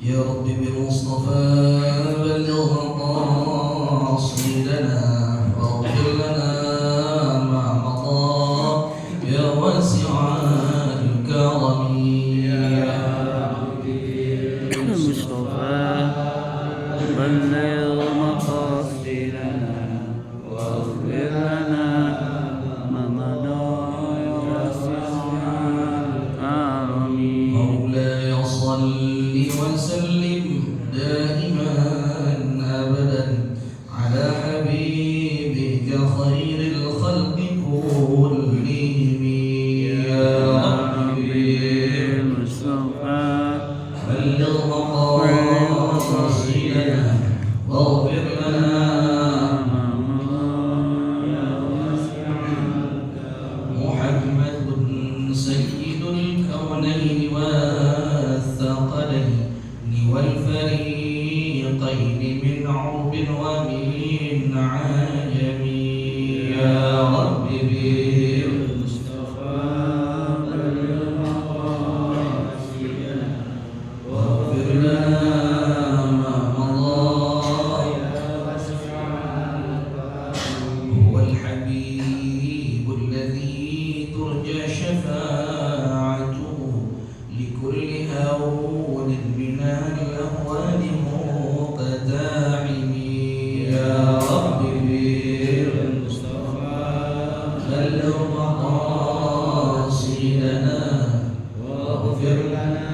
يا رب بالمصطفى بلغ مقاصدنا واغفر لنا ما مضى يا واسع الكرم يا المصطفى بلغ مقاصدنا واغفر لنا ما مضى يا واسع الكرم. مولاي صل وسلم دائما ابدا على حبيبك خير الخلق كلهم يا ربي المصطفى بلغ مقاصدنا واغفر لنا محمد سيد الكونين والثقلين والفريقين من عرب ومن عجم يا رب بالمصطفى بلغ مقاصدنا واغفر لنا ما مضى هو الحبيب الذي ترجى شفاعته لكل هون من الأهوال مقتحم يا رب بالمصطفى بلغ مقاصدنا واغفر لنا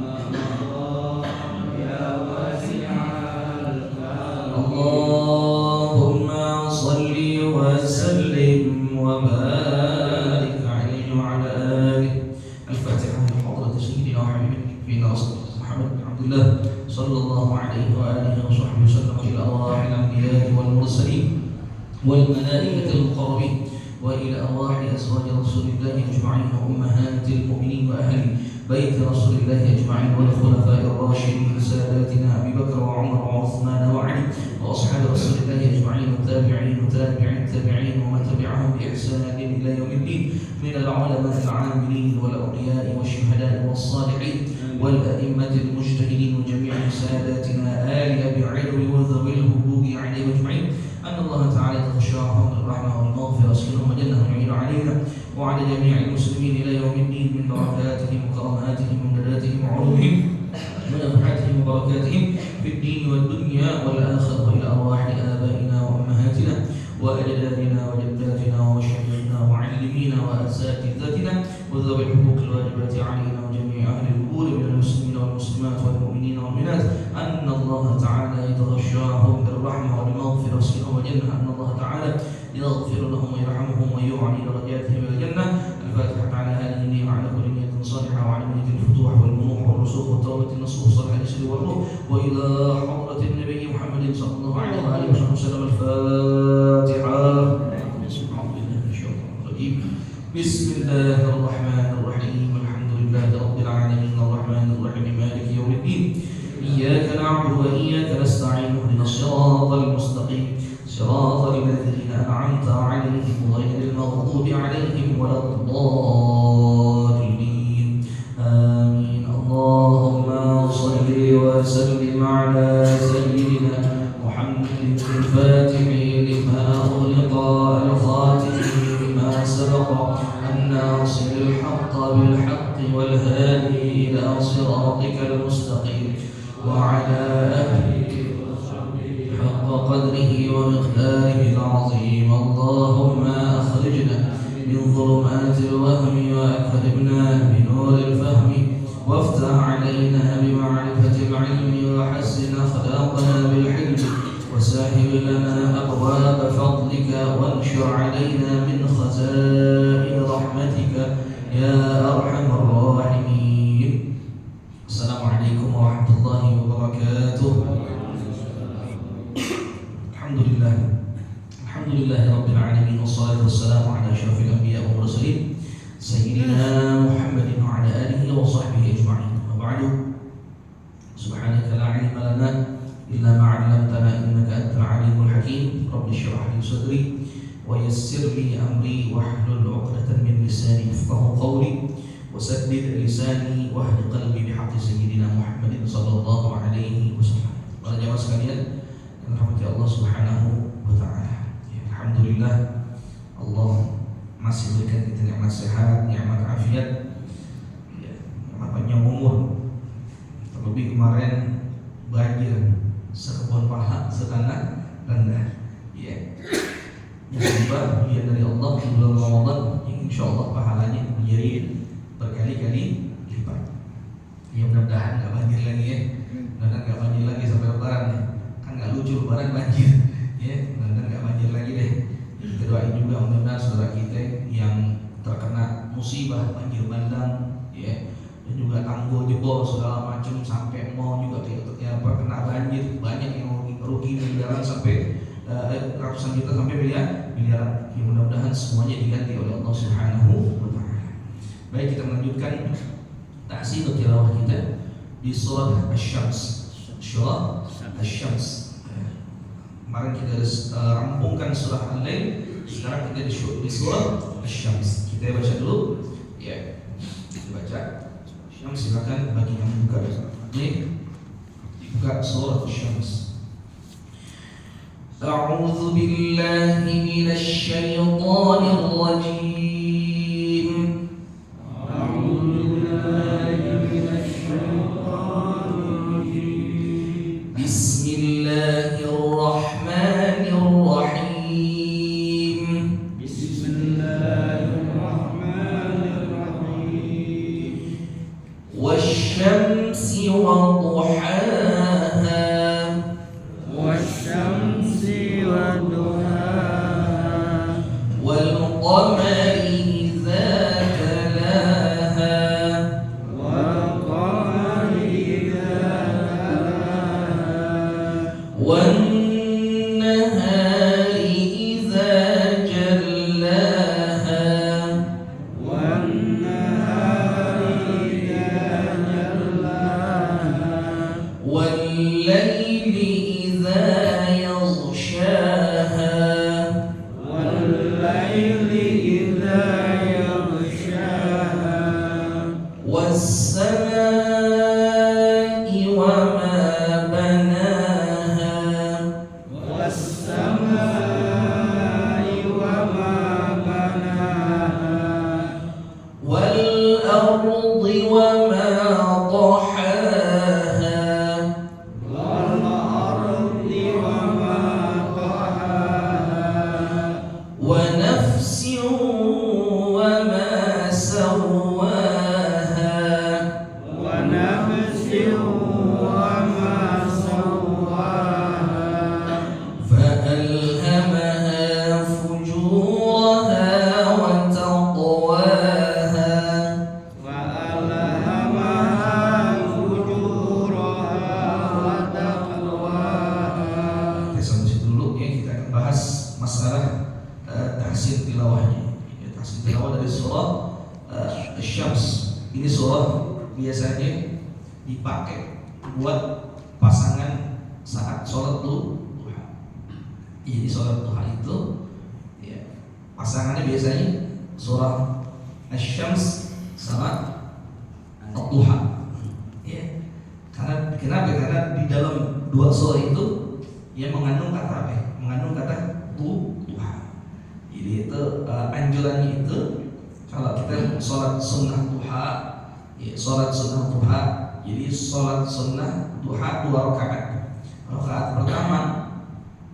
ما مضى يا واسع الكرم. اللهم صل وسلم وبارك عليه وعلى آله. الفاتحة لحضرة سيدنا وحبيبنا رسول الله محمد بن عبد الله صلى الله عليه وآله وصحبه وسلم إلى أرواح الأنبياء والمرسلين والملائكة المقربين وإلى أرواح أزواج رسول الله أجمعين وأمهات المؤمنين وأهل بيت رسول الله أجمعين والخلفاء الراشدين ساداتنا أبي بكر وعمر وعثمان وعلي وأصحاب رسول الله أجمعين والتابعين وتابعين التابعين ومن تبعهم بإحسان إلى يوم الدين من العلماء العاملين والأولياء والشهداء والصالحين والأئمة المجتهدين وجميع ساداتنا آل أبي علوي وذوي الهبوب عليهم أجمعين أن الله تعالى يتغشاهم بالرحمة والمغفرة وسكنهم وجنة ويعين علينا وعلى جميع المسلمين إلى يوم الدين من بركاتهم وكراماتهم ومنزلاتهم وعلومهم ونفحاتهم وبركاتهم في الدين والدنيا والآخرة وإلى أرواح آبائنا وأمهاتنا وأجدادنا وجداتنا ومشايخنا ومعلمينا وأساتذتنا وذوي الحقوق الواجبات علينا وجميع أهل القبور من المسلمين والمسلمات والمؤمنين والمؤمنات أن الله تعالى يتغشاهم بالرحمة والمغفرة والسلام والجنة أن الله تعالى يغفر لهم ويرحمهم ويعلي درجاتهم إلى الجنة. الفاتحة على هذه النية وعلى كل نية صالحة وعلى نية الفتوح والمنوح والرسوخ والتوبة النصوح صالح الجسد والروح وإلى حضرة النبي محمد صلى الله عليه وآله وسلم. الفاتحة. بسم الله الرحمن الرحيم الحمد لله رب العالمين الرحمن الرحيم مالك يوم الدين إياك نعبد وإياك نستعين اهدنا الصراط المستقيم صراط الذين أنعمت عليهم غير المغضوب عليهم ولا الضالين آمين. اللهم صل وسلم على سيدنا محمد الفاتح لما أغلق الخاتم لما سبق الناصر الحق بالحق والهادي إلى صراطك المستقيم وعلى آله حق قدره ومقداره العظيم. اللهم أخرجنا من ظلمات الوهم وأكرمنا بنور الفهم وافتح علينا بمعرفة العلم وحسن أخلاقنا بالحلم وسهل لنا أبواب فضلك وانشر علينا من خزائن رحمتك يا أرحم الراحمين. السلام عليكم ورحمة الله وبركاته. الحمد لله رب العالمين والصلاة والسلام على أشرف الأنبياء والمرسلين سيدنا محمد وعلى آله وصحبه أجمعين. وبعد سبحانك لا علم لنا إلا ما علمتنا إنك أنت العليم الحكيم. رب اشرح لي صدري ويسر لي أمري واحلل عقدة من لساني يفقهوا قولي وسدد لساني واهد قلبي بحق سيدنا محمد صلى الله عليه وسلم. Para jamaah sekalian yang dirahmati Allah Subhanahu wa taala. Alhamdulillah Allah masih berikan kita nikmat sehat, nikmat afiat, nikmat panjang umur. Terlebih kemarin banjir sekebun paha setanah rendah. Yang kedua ujian dari Allah di bulan Ramadan yang insya Allah pahalanya menjadi berkali-kali lipat. Ya mudah-mudahan nggak banjir lagi ya, mudah-mudahan nggak banjir lagi sampai Lebaran ya. Kan nggak lucu Lebaran banjir, ya mudah-mudahan nggak banjir lagi deh. Kita doain juga mudah-mudahan saudara kita yang terkena musibah banjir bandang, ya, dan juga tanggul jebol segala macam sampai mau juga yang terkena banjir, banyak yang rugi miliaran sampai ratusan juta sampai miliaran. Ya mudah-mudahan semuanya diganti oleh Allah Subhanahu wa taala. Baik, kita melanjutkan tahsin tilawah kita di surah Asy-Syams. Surah Asy-Syams. Kemarin kita rampungkan surah Al-Lail, sekarang kita di surah Asy-Syams. Kita baca dulu. Ya. Kita baca. Syams, silakan bagi yang buka. Ini buka surah Asy-Syams. A'udzu billahi minasy syaithanir rajim. Ini surah biasanya dipakai buat pasangan saat sholat duha. Jadi sholat duha itu ya, pasangannya biasanya surah Asy-Syams sama Ad-Duha. Ya. Karena kenapa? Karena di dalam dua surah itu ya mengandung kata apa? Mengandung kata duha. Jadi itu anjurannya itu kalau kita sholat sunnah duha, ya, sholat sunnah duha, jadi sholat sunnah duha 2 rakaat. Rakaat pertama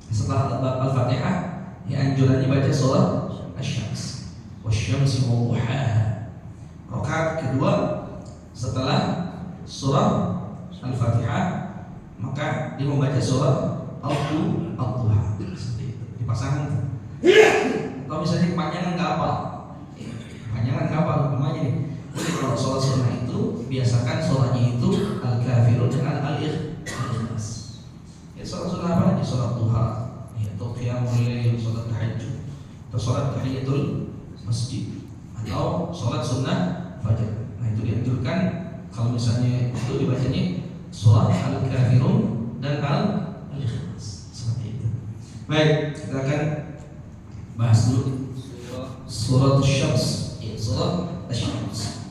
setelah Al-Fatihah, ya anjurannya baca surah Asy-Syams, wasyamsi wa duhaha. Rakaat kedua setelah surah Al-Fatihah, maka dia membaca surah Ad-Duha. Seperti itu, dipasangkan. Kalau misalnya kepanjangan nggak apa? Panjangan kapal namanya nih. Jadi kalau sholat sunnah itu biasakan sholatnya itu al-kafirun dengan al-ikhlas. Ya sholat sunnah apa lagi? Sholat duha, ya, atau qiyamul lail, sholat tahajud, atau sholat tahiyatul masjid, atau sholat sunnah fajar. Nah itu dianjurkan kalau misalnya itu dibacanya sholat al-kafirun dan al-ikhlas seperti itu. Baik, kita akan bahas dulu surat Asy-Syams. Surah Asy-Syams.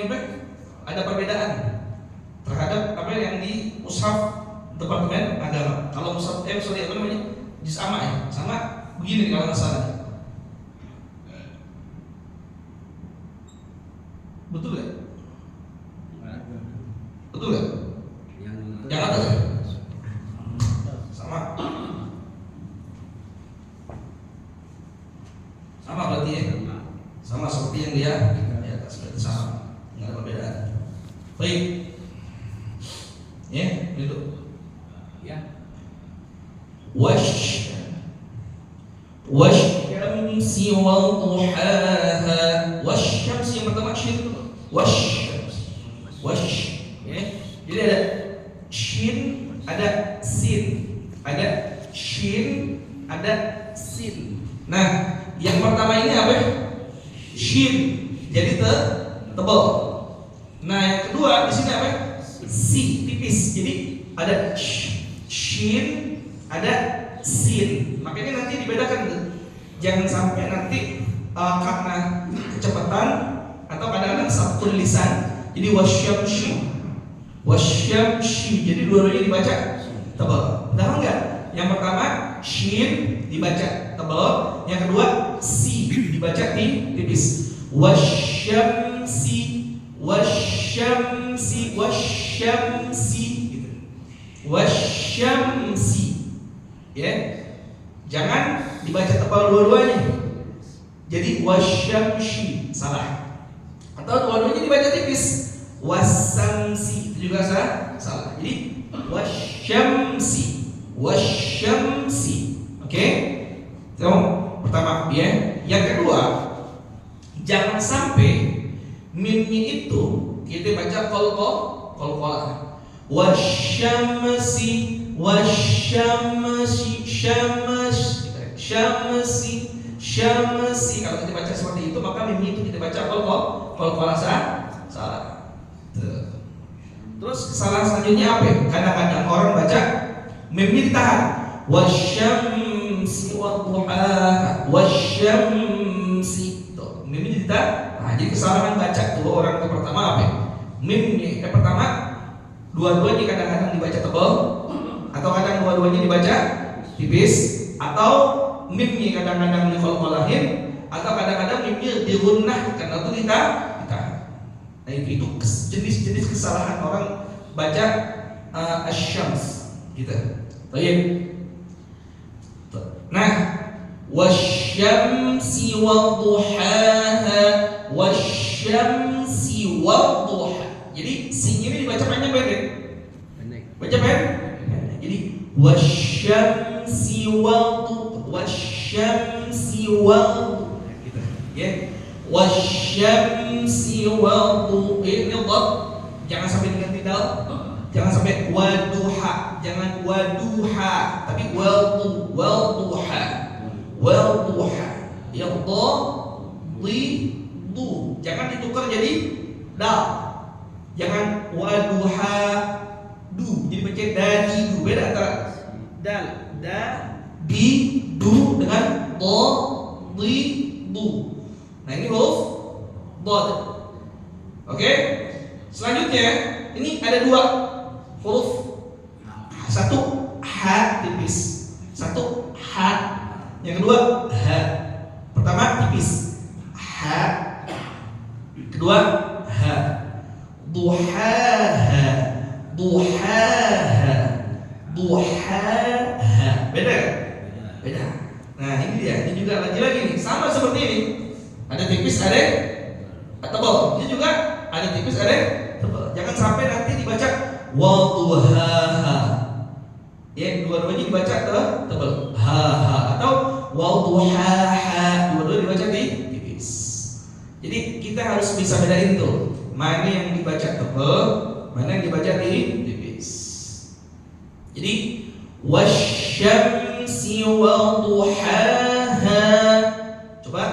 ini ada perbedaan terhadap apa yang di mushaf Departemen Agama. Kalau mushaf apa namanya? Juz amma ya. Sama begini kalau nggak salah. Betul nggak? Betul nggak? Yang atas ya? Sama. Sama berarti ya? Sama seperti yang dia di atas, berarti sama, nggak ada perbedaan. Baik, ya, itu. Ya. Wasyamsi wal duhaha. Wasyamsi yang pertama shin. Ya. Jadi ada shin, ada sin, ada shin, ada sin. Nah, yang pertama ini apa? Shin, jadi tebal. Nah, yang kedua di sini apa? Si, tipis. Jadi ada shin, ada sin. Makanya nanti dibedakan tuh. Jangan sampai nanti karena kecepatan atau kadang-kadang sabtul lisan. Jadi wasyamshi. Jadi dua-duanya dibaca tebal. Tahu enggak? Yang pertama shin dibaca tebal, yang kedua si dibaca tipis. Wasyamsi gitu. Wasyamsi. Ya. Jangan dibaca tebal dua-duanya. Jadi wasyamshi salah. Atau dua-duanya dibaca tipis. Wasamsi itu juga salah. Jadi wasyamsi. Oke? Itu pertama ya. Yang kedua, jangan sampai mimnya itu kita baca qalqalah. Wasyamsi kalau kita baca seperti itu maka mimnya itu kita baca qalqalah salah. Terus kesalahan selanjutnya apa? Kadang-kadang orang baca mimnya ditahan. Wasyamsi wadduhaha. Wasyamsi. Tuh, mimnya ditahan. Nah, jadi kesalahan baca tuh orang yang pertama apa? Mimnya yang pertama dua-duanya kadang-kadang dibaca tebal atau kadang dua-duanya dibaca tipis atau mimnya kadang-kadang diqalqalahin atau kadang-kadang mimnya digunnah karena itu ditahan. Nah, itu jenis-jenis kesalahan orang baca asyams gitu. Baik. Nah, wasyamsi wadduhaha, wasyamsi wadduha. Jadi sin ini dibaca panjang pendek. Baca pendek. Jadi wasyamsi wasyamsi gitu. Ya. Wasyamsi waddu. Ini dhad. Jangan sampai dengan tidak. Jangan sampai waduha, jangan waduha, tapi waduha. Yang du. Jangan ditukar jadi dal. Jangan waduha du. Jadi baca dadi du. Beda antara dal, di du dengan di du. Nah, ini huruf dhad. Oke? Selanjutnya ini ada dua huruf, satu ha tipis, satu ha, yang kedua ha. Pertama tipis, ha, kedua ha. Duhaha, duhaha, duhaha. Beda kan? Beda. Nah, ini dia, ini juga lagi nih, sama seperti ini. Ada tipis, ada tebal. Ini juga ada tipis, ada tebal. Jangan sampai nanti dibaca wadduhaha. Ya, dua-duanya dibaca tebal. Ha atau wadduhaha. Dua-duanya dibaca tipis. Jadi kita harus bisa bedain tuh, mana yang dibaca tebal, mana yang dibaca tipis. Jadi wasyamsi wadduhaha. Coba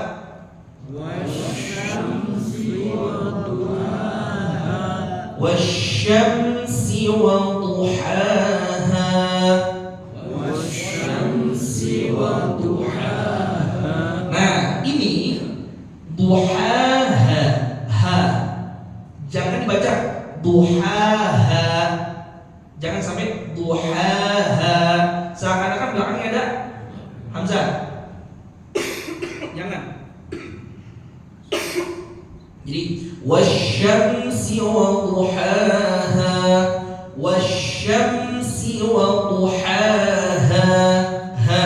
wasyamsi wadduhaha. Nah, ini duhaha ha. Wasyamsi wa duhaha. Ha.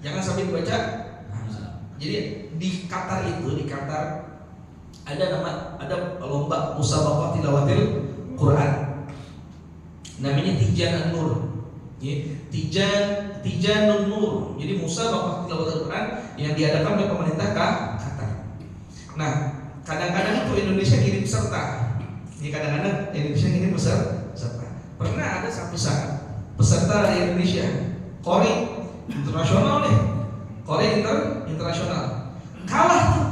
Jangan sampai dibaca hamzah. Jadi di Qatar ada lomba musabaqah tilawatil Quran. Namanya Tijan An-Nur. Ya, Tijanun Nur. Jadi musabaqah tilawatil Quran yang diadakan oleh pemerintah Qatar. Nah, kadang-kadang itu Indonesia ngirim peserta. Pernah ada satu saat peserta dari Indonesia, Kori internasional nih, internasional, kalah tuh,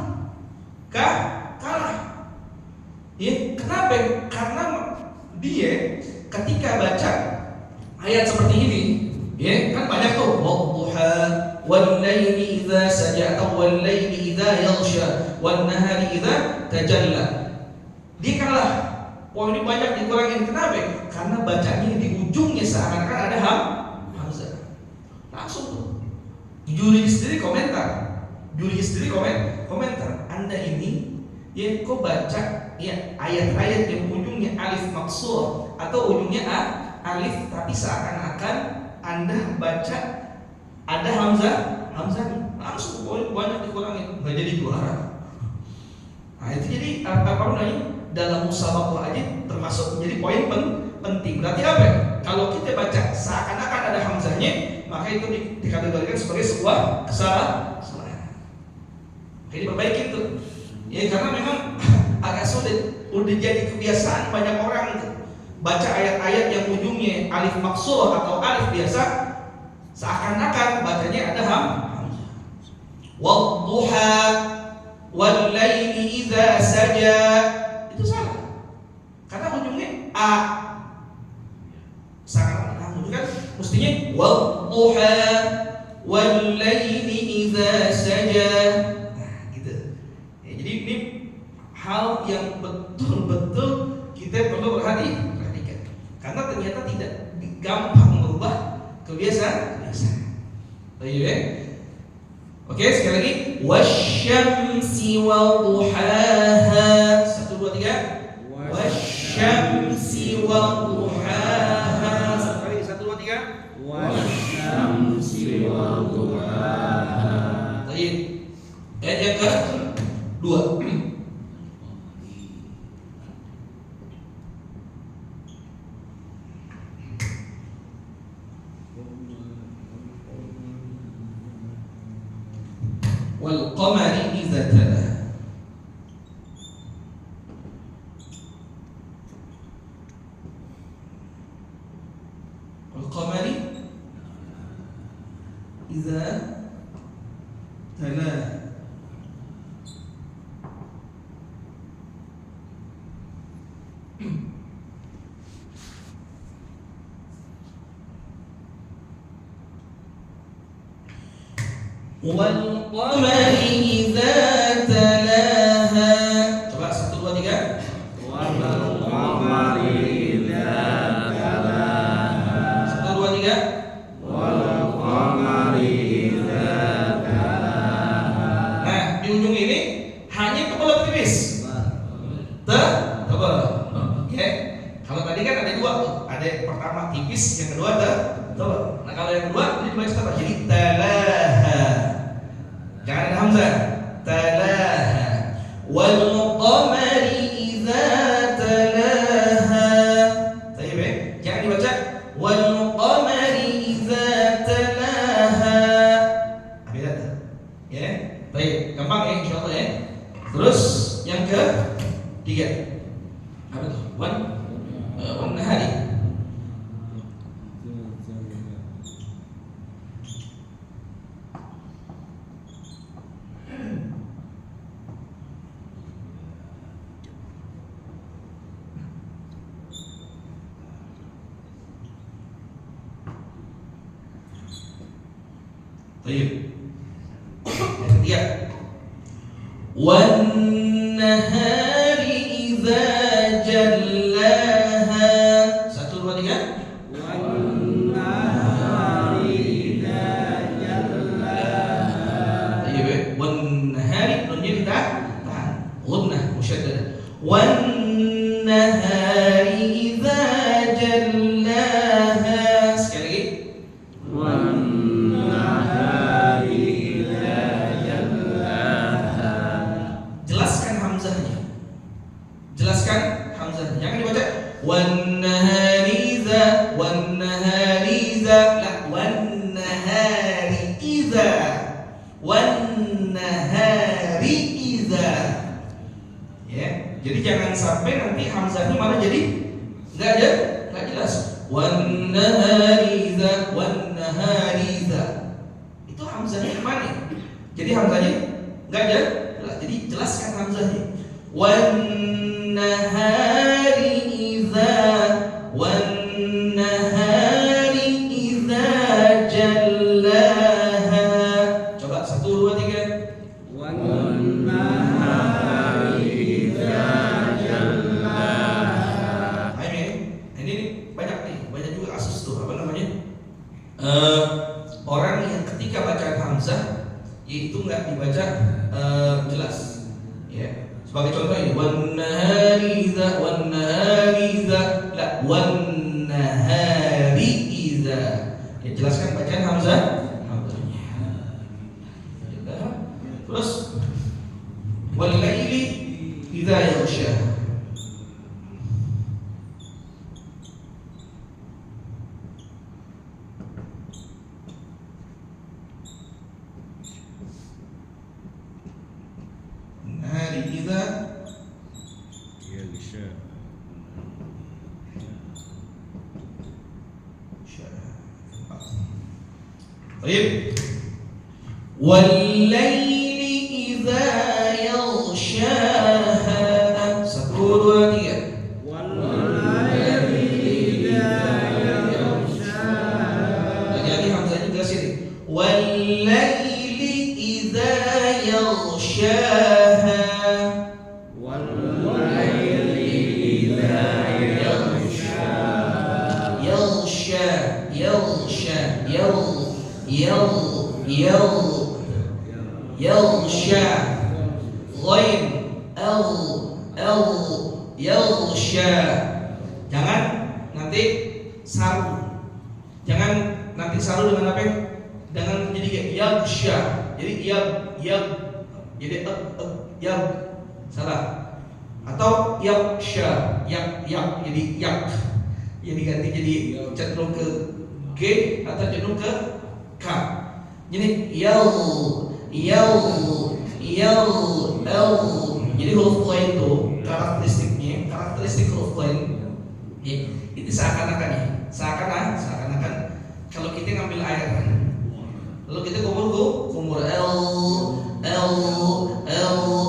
kalah. Ya, kenapa? Karena dia ketika baca ayat seperti ini, ya kan banyak tuh, wadduha, wal laili idza saja, atau wal laili idza yaghsha, wan nahari idza tajalla. Dia kalah. Poin ini banyak dikurangin. Kenapa? Karena bacanya di ujungnya seakan-akan ada hamzah. Langsung tuh juri sendiri komentar. Anda ini ya kok baca ya ayat-ayat yang ujungnya alif maksur atau ujungnya alif, tapi seakan-akan Anda baca ada hamzah nih. Langsung poin banyak dikurangin. Nggak jadi juara. Nah itu jadi apa namanya? Dalam musabaqah aja termasuk menjadi poin penting. Berarti apa? Kalau kita baca seakan-akan ada hamzahnya, maka itu dikategorikan sebagai sebuah kesalahan. Jadi perbaiki itu. Ya karena memang agak sulit. Udah jadi kebiasaan banyak orang itu baca ayat-ayat yang ujungnya alif maksur atau alif biasa, seakan-akan bacanya ada hamzah. Wadduha wal laili idza saja. Itu salah karena ujungnya a, sangat kan mestinya wadduha wal laili idza saja. Nah gitu ya, jadi ini hal yang betul-betul kita perlu perhatikan karena ternyata tidak gampang merubah kebiasaan. Baik ya. Oke, sekali lagi wasyamsi wa duhaha. 1 2 3. Wasyamsi wa duhaha. Sekali 1 2 3. Wasyamsi wa duhaha. Baik. Ayat yang ke-2. Wal qamari idza talaha. Wal qamari idza talaha. Wal qamari idza talaha. Coba 1 2 3. Wal qamari idza talaha. 1 2 3. Wal qamari idza talaha. Nah, di ujung ini hanya tebal atau tipis? Tebal. Ya. Kalau tadi kan ada 2 tuh. Ada yang pertama tipis, yang kedua tebal. Nah, kalau yang kedua ini dibaca tebal. Jadi talaha. Jangan ada hamzah. Talaha. Wal qamari idza talaha. Baik ya. Jangan dibaca wal qamari idza talaha. Beda tuh. Ya. Baik, gampang ya insyaallah ya. Terus yang ke-3. Apa tuh? Wan nahari. Baik. Yang ketiga. Wan nahari idza jallaha. 1 2 3. Wan nahari idza jallaha. Baik. Wan nahari nunnya kita tahan. Gunnah musyaddadah. Wan nahari idza jallaha. iza, la wan nahari iza, wan nahari iza. Ya, jadi jangan sampai nanti hamzahnya malah jadi nggak jelas. Wan nahari iza, wan nahari iza. Itu hamzahnya mana? Jadi hamzahnya nggak jelas. Jadi jelaskan hamzahnya. Wan nahari iza, wan nahari iza jallaha. Coba 1, 2, 3. wan nahari idza jallaha. Ini banyak nih, banyak juga kasus tuh apa namanya? Orang yang ketika bacaan hamzah itu nggak dibaca jelas. Ya. Sebagai contoh ini, wan nahari idza, wan nahari idza, la wan nahari idza. Ya, jelaskan bacaan hamzah. Terus wal laili idza yaghsha. Nahari idza yaghsha. طيب والليل إذا يغشاها. 1, 2, 3. wal laili idza yaghsha. Lagi hamzahnya jelasin. Wallaili idza yaghshaha. wal laili idza yaghsha. Yaghsha, yaghsha, yaghsha. Ghain, yaghsha. Jangan nanti saru. Jangan nanti saru dengan apa? Dengan jadi yaghsha. Jadi jadi yag. Salah. Atau yaghsha, jadi yak. Jadi ganti jadi cenderung ke G atau cenderung ke K. Jadi jadi huruf lain itu karakteristik huruf lain itu seakan-akan kalau kita ngambil air lalu kita kumur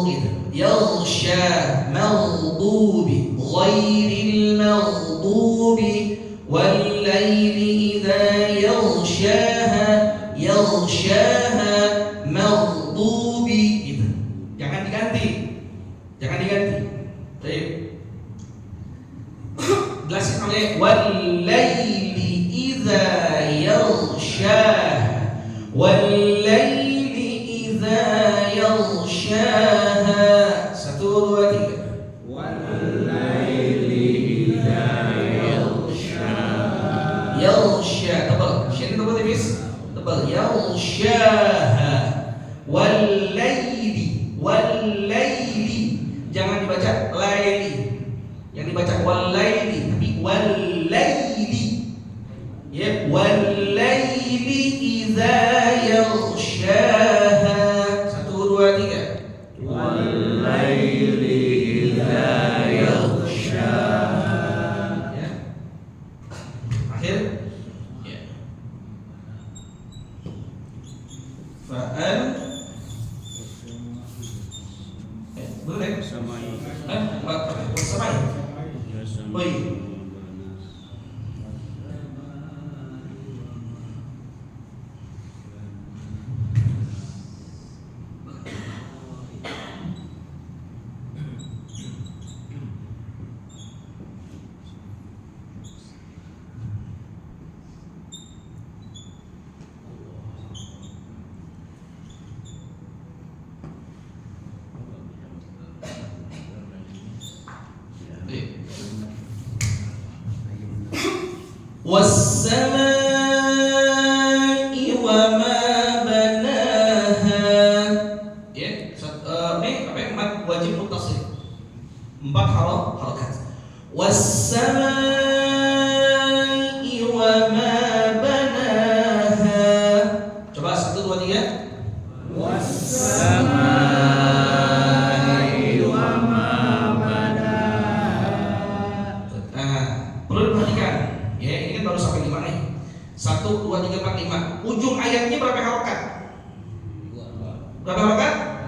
gitu. Yaghsha maghdubi ghairil maghdubi wal laili idza yaghshaha maghdubi gitu. Jangan diganti. Baik. Jelasin oleh wal laili idza yaghshaha wal laili idza yaghshaha. 1, 2, 3. wal laili idza yaghsha. Yaghsha tebal. Shin tebal tipis. Tebal. Yaghshaha wal laili. Jangan dibaca laili. Yang dibaca wal laili tapi wal laili. Ya, wal laili idza yaghshaha. 1, 2, 3. wal laili idza yaghsha. Ya. Akhir. Ya. Fa'al. Boleh. samai Samai. Oh iya. والسماء وما بناها. Ya, ini apa? 4 wajib muttasil. 4 harakat. والسماء وما بناها. 1, 2, 3, 4, 5. Ujung ayatnya berapa harokat? Berapa harokat?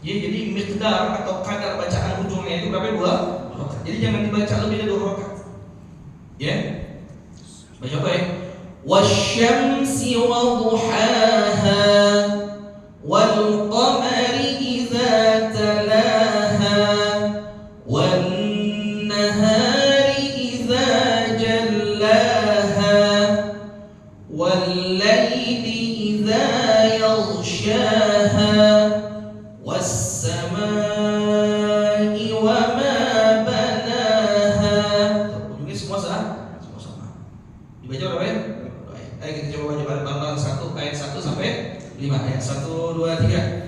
Ya, jadi miqdar atau kadar bacaan ujungnya itu berapa? 2 harokat. Jadi jangan dibaca lebih dari 2 harokat. Ya. Baca apa ya? Wasyamsi wa duhaha wal qamari idza talaha wan nahari idza jallaha wal laili idza yaghshaha was samai wa ma banaha. Ujungnya semua sama. Dibaca berapa ya? Ayo kita coba baca bareng-bareng 1 ayat 1 sampai 5. Ayat 1, 2, 3.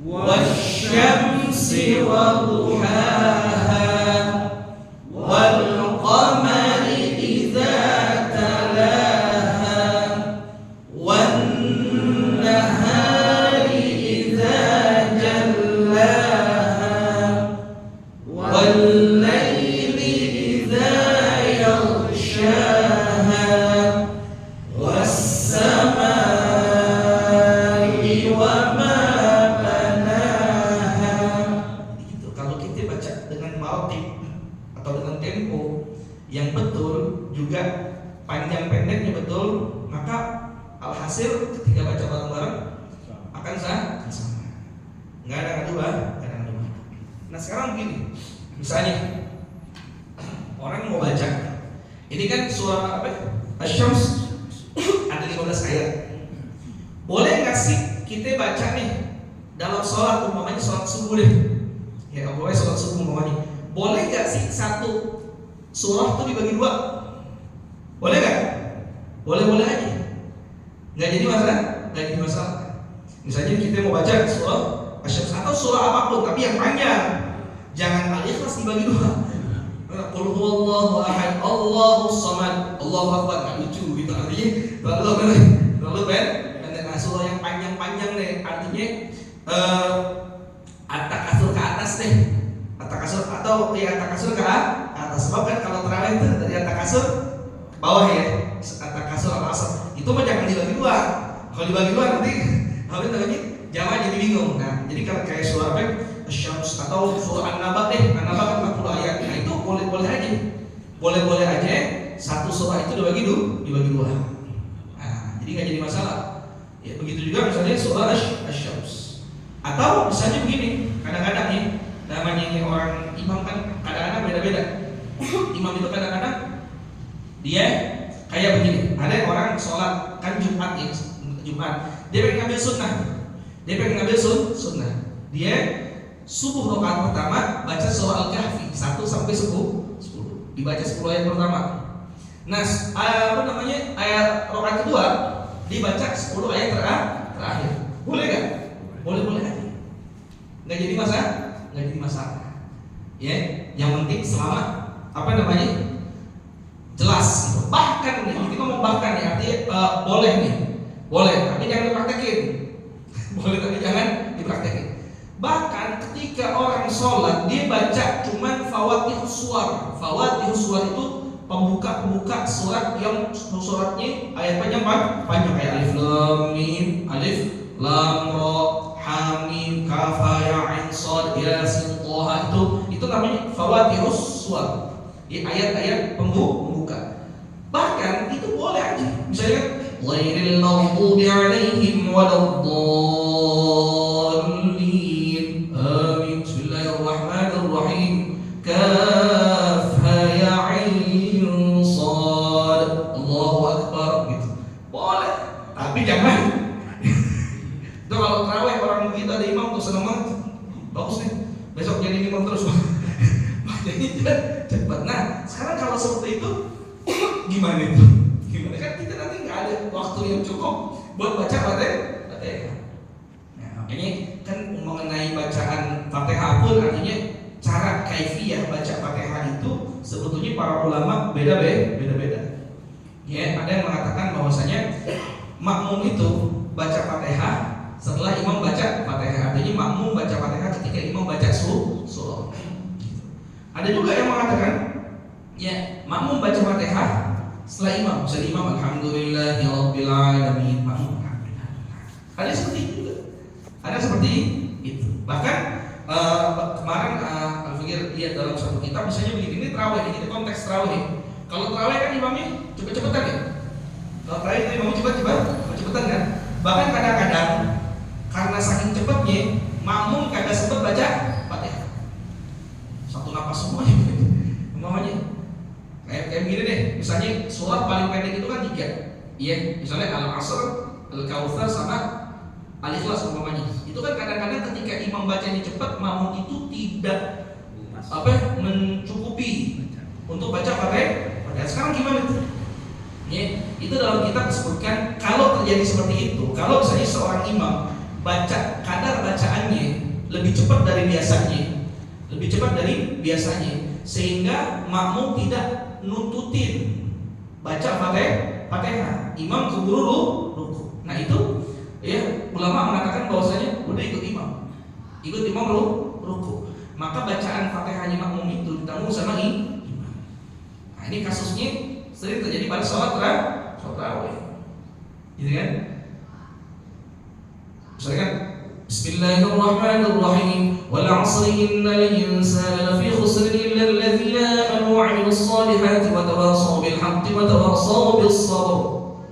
Wasyamsi wa duhaha wal qamari idza talaha wan nahari idza jallaha wal laili idza yaghshaha was samai wa ma banaha. Gitu. Kalau kita baca dengan maratib atau dengan tempo yang betul, juga panjang pendeknya betul, maka alhasil ketika baca bareng-bareng akan sama. Nggak ada kedua. Nah sekarang begini, misalnya orang mau baca, ini kan surah apa? Asy-Syams ada 15 ayat. Boleh nggak sih kita baca nih dalam sholat, umpamanya sholat subuh deh, ya pokoknya sholat subuh umpamanya, boleh nggak sih satu surah itu dibagi 2? Boleh nggak? Boleh aja, nggak jadi masalah, nggak jadi masalah. Misalnya kita mau baca surah Asy-Syams atau surah apapun, tapi yang panjang. Jangan Al-Ikhlas dibagi 2. Qul huwallahu ahad, Allahus samad, Allahu akbar, nggak lucu gitu artinya. Terlalu pendek. Nah, surah yang panjang-panjang deh, artinya at-takasur ke atas deh. At-takasur atau ya at-takasur ke atas. Sebab kan kalau tarawih itu dari at-takasur ke bawah ya. At-takasur al-asr. Itu mah jangan dibagi 2. Kalau dibagi 2 nanti namanya jamaah jadi bingung. Nah, jadi kalau kayak surah Asy-Syams atau surah An-Naba deh, An-Naba kan 40 ayat. Nah, itu boleh aja. Boleh aja satu surah itu dibagi 2. Nah, jadi nggak jadi masalah. Ya, begitu juga misalnya surah Asy-Syams. Atau misalnya begini, kadang-kadang nih namanya ini orang imam kan kadang-kadang beda-beda. Imam itu kadang-kadang dia kayak begini. Ada orang sholat kan Jumat ya, Jumat. Dia pengen ngambil sunnah. Dia subuh rakaat pertama baca surah Al-Kahfi 1 sampai 10. Dibaca 10 ayat pertama. Nah, ayat rakaat kedua dibaca 10 ayat terakhir. Boleh enggak? Boleh aja. Enggak jadi masalah. Ya, yang penting selama jelas. Bahkan nih, kita ngomong bahkan ya, artinya boleh nih. Boleh, tapi jangan dipraktekin. Bahkan ketika orang sholat dia baca cuman Fawatihus Suwar. Fawatihus Suwar itu pembuka surat yang suratnya ayat panjang kayak alif lam ra ha mim kaf ya ain shad yasin thaha, itu namanya Fawatihus Suwar. Di ayat-ayat pembuka. Bahkan itu boleh aja. Misalnya ghairil maghdubi 'alaihim waladdallin. Amin. Bismillahirrahmanirrahim. Kaf ya ain shad. Allahu akbar gitu. Boleh, tapi jangan. Itu kalau tarawih orang begitu ada imam tuh seneng banget. Bagus nih. Besok jadi imam terus. Jadi cepat. Nah, sekarang kalau seperti itu gimana itu? Gimana kan kita nanti nggak ada waktu yang cukup buat baca Fatihah. Nah, makanya kan mengenai bacaan Fatihah pun artinya cara kaifiyah baca Fatihah itu sebetulnya para ulama beda-beda. Ya, ada yang mengatakan bahwasanya makmum itu baca Fatihah setelah imam baca Fatihah. Artinya makmum baca Fatihah ketika imam baca surah. Ada juga yang mengatakan ya makmum baca Fatihah Setelah imam, misalnya imam alhamdulillahirabbil alamin, makmum alhamdulillah. Ada seperti itu juga. Ada seperti itu. Bahkan kemarin Al-Fakir lihat dalam satu kitab misalnya begini, ini tarawih, ini konteks tarawih. Kalau tarawih kan imamnya cepet-cepetan ya. Kalau tarawih itu imamnya cepet-cepetan kan. Bahkan kadang-kadang karena saking cepatnya makmum kagak sempat baca Fatihah. Satu napas semua umpamanya. Kayak gini deh, misalnya surat paling pendek itu kan 3. Iya, misalnya Al-Asr, Al-Kautsar sama Al-Ikhlas umpamanya. Itu kan kadang-kadang ketika imam bacanya cepat, makmum itu tidak mencukupi untuk baca Fatihah. Sekarang gimana itu? Ya, itu dalam kitab disebutkan kalau terjadi seperti itu, kalau misalnya seorang imam baca kadar bacaannya lebih cepat dari biasanya, sehingga makmum tidak nuntutin baca Fatihah, imam keburu ruku. Nah itu ya ulama mengatakan bahwasanya udah ikut imam ruku, maka bacaan Fatihahnya makmum itu ditanggung sama imam. Nah ini kasusnya sering terjadi pada sholat tarawih, gitu kan? Misalnya kan Bismillahirrahmanirrahim. Wal 'asri innal insana lafi khusr illa alladhina amanu wa 'amilus solihati wa tawassaw bil haqqi wa tawassaw bis sabr.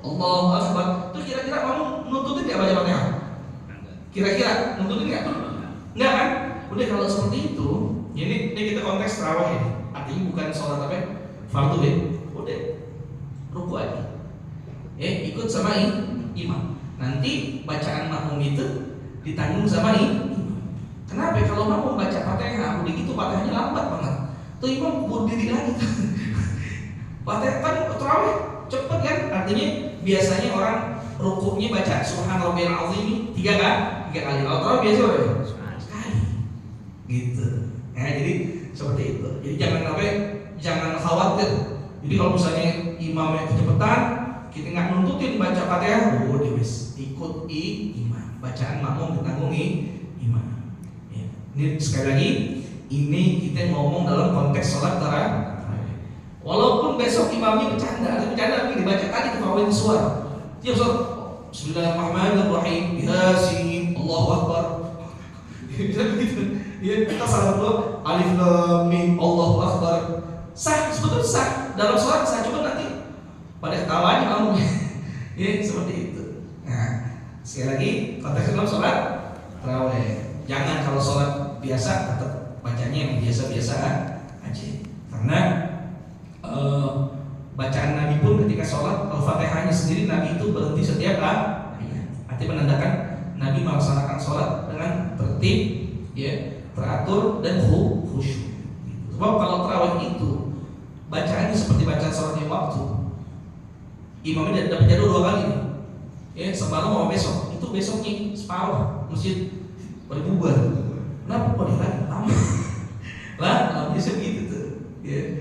Allahu akbar. Itu kira-kira kamu nuntutin enggak baca Fatihah? Kira-kira nuntutin enggak? Enggak kan? Udah kalau seperti itu, ini kita konteks tarawih ya. Artinya bukan sholat fardu ya. Udah ruku aja. Ikut sama imam. Nanti bacaan makmum itu ditanggung sama imam. Kenapa? Kalau makmum baca Fatihah, udah gitu Fatihahnya lambat banget. Tuh imam berdiri lagi. Fatihah kan tarawih cepet kan? Artinya biasanya orang rukuknya baca Subhanallahil azim 3 kali. Kalau tarawih biasa berapa? Sekali. Gitu. Ya, jadi seperti itu. Jadi jangan khawatir. Jadi kalau misalnya imamnya kecepatan, kita nggak nuntutin baca Fatihah, udah wis ikut imam. Bacaan makmum ditanggung imam. Ya. Ini sekali lagi, ini kita ngomong dalam konteks sholat tarawih. Walaupun besok imamnya bercanda tapi dibaca tadi ketawain suara. Tiap sholat, Bismillahirrahmanirrahim, Yasin, Allahu Akbar. Bisa begitu. Ya, kita salah dulu, Alif Lam Mim, Allahu Akbar. Sah, sebetulnya sah. Dalam sholat sah, cuma nanti pada ketawanya kamu. Ya, seperti itu. Nah, sekali lagi konteksnya dalam sholat tarawih. Jangan kalau sholat biasa tetap bacanya yang biasa-biasa aja. Karena bacaan Nabi pun ketika sholat Al-Fatihahnya sendiri Nabi itu berhenti setiap ayat. Artinya menandakan Nabi melaksanakan sholat dengan tertib, ya, teratur dan khusyuk. Sebab kalau tarawih itu bacaannya seperti bacaan sholat yang waktu, imamnya dapat jadwal 2 kali nih. Ya, semalam sama besok. Itu besoknya separuh masjid pada bubar. Kenapa? Kok dia tambah? Lah, biasa gitu tuh. Ya,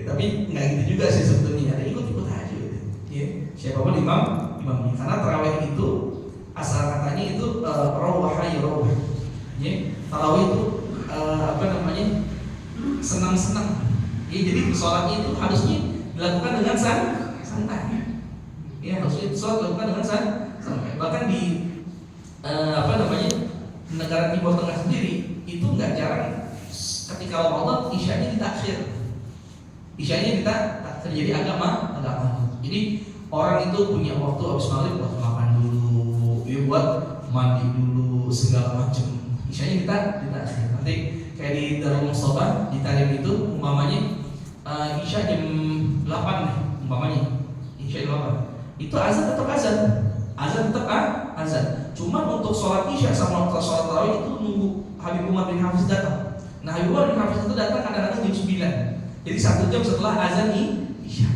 tapi nggak gitu juga sih sebetulnya. Ada ikut-ikut aja gitu. Ya, siapapun imamnya. Karena tarawih itu asal katanya itu rawah. Ya, tarawih itu senang-senang. Ya, jadi sholatnya itu harusnya dilakukan dengan santai. Ya, harusnya sholat dilakukan dengan santai. Bahkan di negara Timur Tengah sendiri itu nggak jarang ketika Ramadan isyanya ditakhir. Isyanya ditakhir, jadi agama. Jadi orang itu punya waktu habis maghrib buat makan dulu, ya buat mandi dulu segala macam. Isyanya ditakhir. Nanti kayak di Darul Mustafa di Tarim itu umpamanya isya jam 8 nih, umpamanya isya jam 8. Itu azan tetap azan. Cuma untuk sholat isya sama sholat tarawih itu nunggu Habib Umar bin Hafiz datang. Nah, Habib Umar bin Hafiz itu datang kadang-kadang jam 9. Jadi 1 jam setelah azan isya.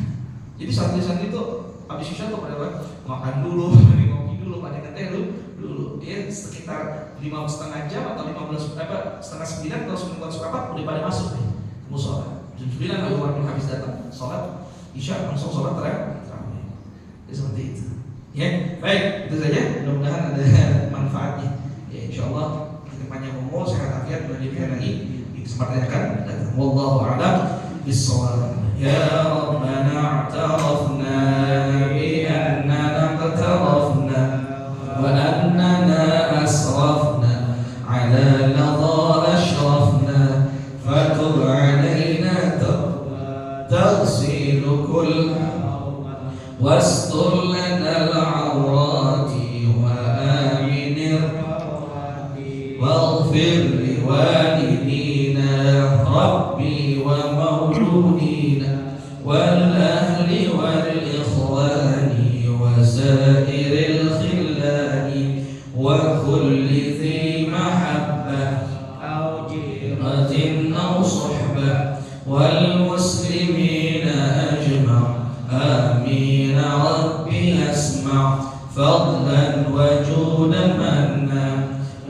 Jadi santri-santri itu habis isya tuh pada makan dulu, ngopi dulu, pada ngeteh dulu. Dia sekitar 5,5 jam atau setengah 9 atau 9:04 udah pada masuk nih ke musola. Jam 9 Habib Umar bin Hafiz datang, sholat isya langsung sholat tarawih. Ya, seperti itu. Ya, baik, itu saja. Mudah-mudahan ada manfaatnya. Ya, insyaallah kita panjang umur, sehat afiat, melanjutkan lagi di kesempatan yang akan datang. Wallahu a'lam bishawab. Ya Rabbana a'tarafna لنا العورات وآمن واغفر لوالدينا ربي ومولودينا والأهل والإخوان وسائر الخلان وكل ذي محبة أو جيرة جيرة أو صحبة والمسلمين أجمع آمين ربي أسمع فضلا وجودا منا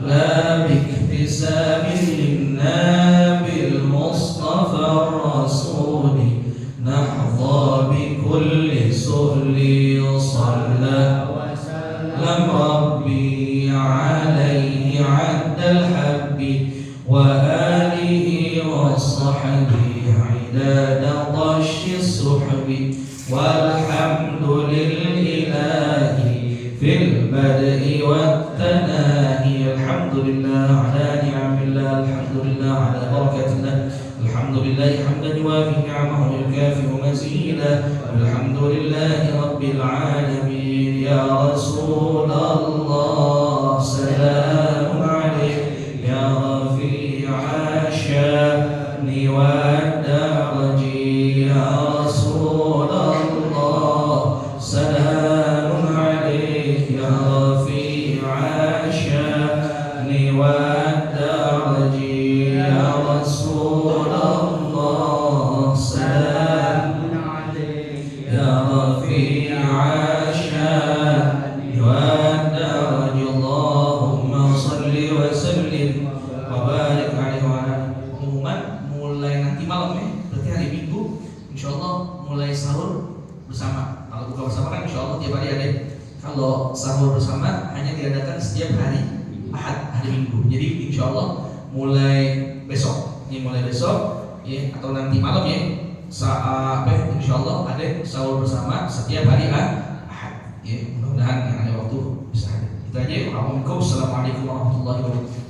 لا باكتساب منا بالمصطفى الرسول نحظى بكل سهل صلى وسلم لم ربي عليه عد الحب وآله وصحبه عداد طش السحب والحمد لله في البدء والتناهي الحمد لله على نعم الله الحمد لله على بركة الله الحمد لله حمدا يوافي نعمه ويكافئ مزيدا الحمد لله رب العالمين يا رسول الله سلام عليك يا رفيع الشأن والدرج يا رسول الله سلام عليك يا رفيع الشأن والدرج يا رسول الله سلام عليك يا رفيع الشأن والدرج اللهم صل وسلم وبارك عليه وعلى آله. Pengumuman mulai nanti malam ya, berarti hari Minggu insya Allah mulai sahur bersama. Kalau buka bersama kan insya Allah tiap hari ada. Kalau sahur bersama hanya diadakan setiap hari Ahad, hari Minggu. Jadi insya Allah mulai besok, ini mulai besok ya, atau nanti malam ya, insya Allah ada sahur bersama setiap hari Ahad ya. Mudah-mudahan yang ada waktu bisa hadir. Itu aja. Assalamualaikum warahmatullahi wabarakatuh.